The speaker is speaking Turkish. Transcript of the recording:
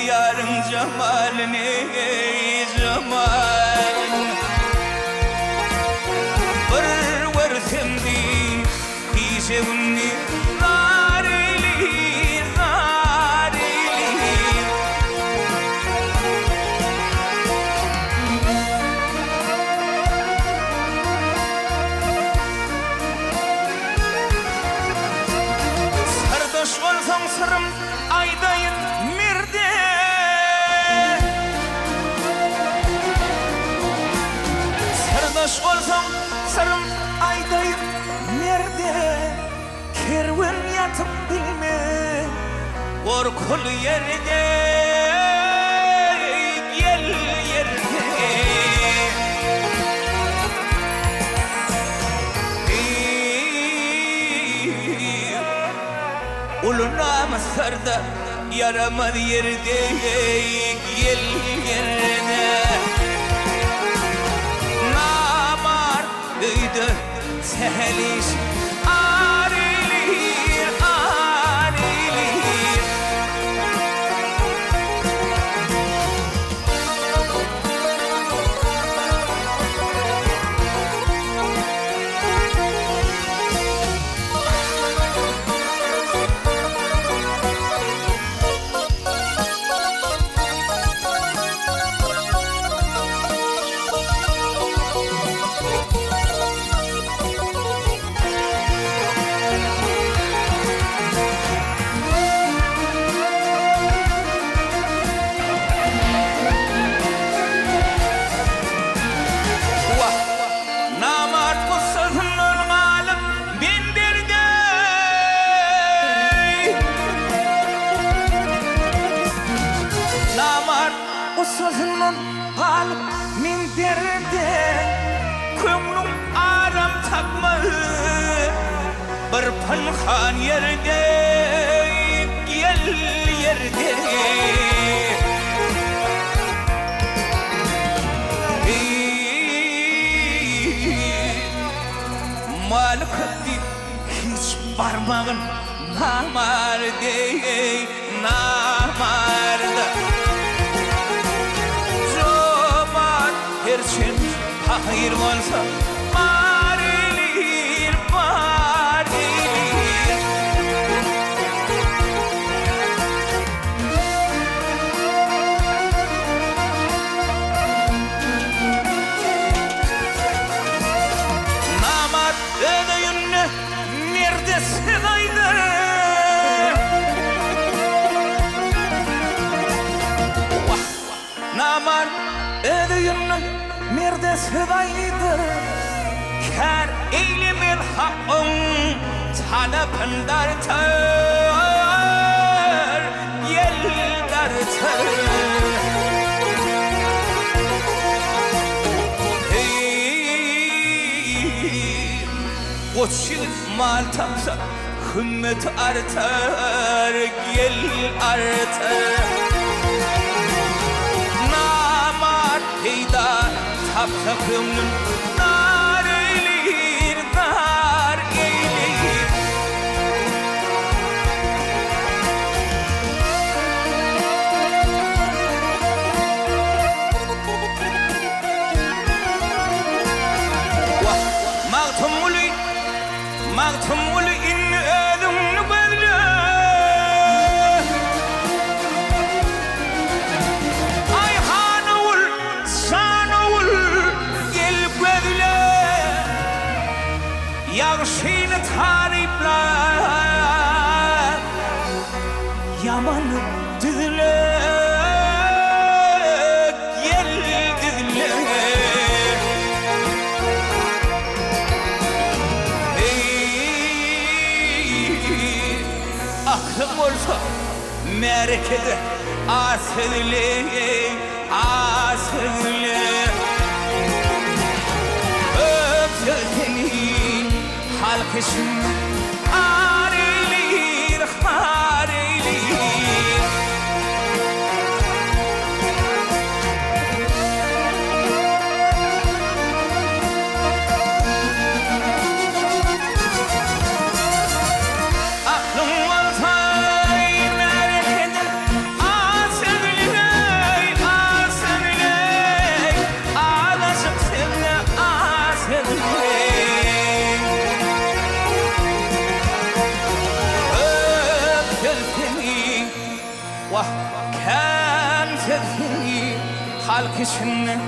yarın cemalini cemal bir semdi işevni narili sardoş olsam sırım aydayın mirde sardoş olsam sırım aydayın mirde kervan yatıp bilme korkul yerde gel yerde uluna masarda yaramadı yerde gel yerde namar duydu seheliş arilir arilir sözünün hal min derde kömlüm aram takma bir pınhan yerde gel yerde malik hiç parmağın namarde namarda Erçin hayır olsa marilir marilir namar ödeyünne neredesin aydı namar ödeyünne Mirde sevaydı kar eylemin hakkın talabın dartar yel dartar koçil mal tapsa hümmet artar yel artar namar heydar tapsa kömlüm nar eylir nar eylir mağtumul in ödümlü bedle ayhanul sanul gel bedle yağışını tarifler yamanı düdüle gel düdüle aklım olsa merekede asılı asılı öpsözeni halkışım harilir harilir aklım olsa merekede asılı أبدلتني وكان تذني حالك شنه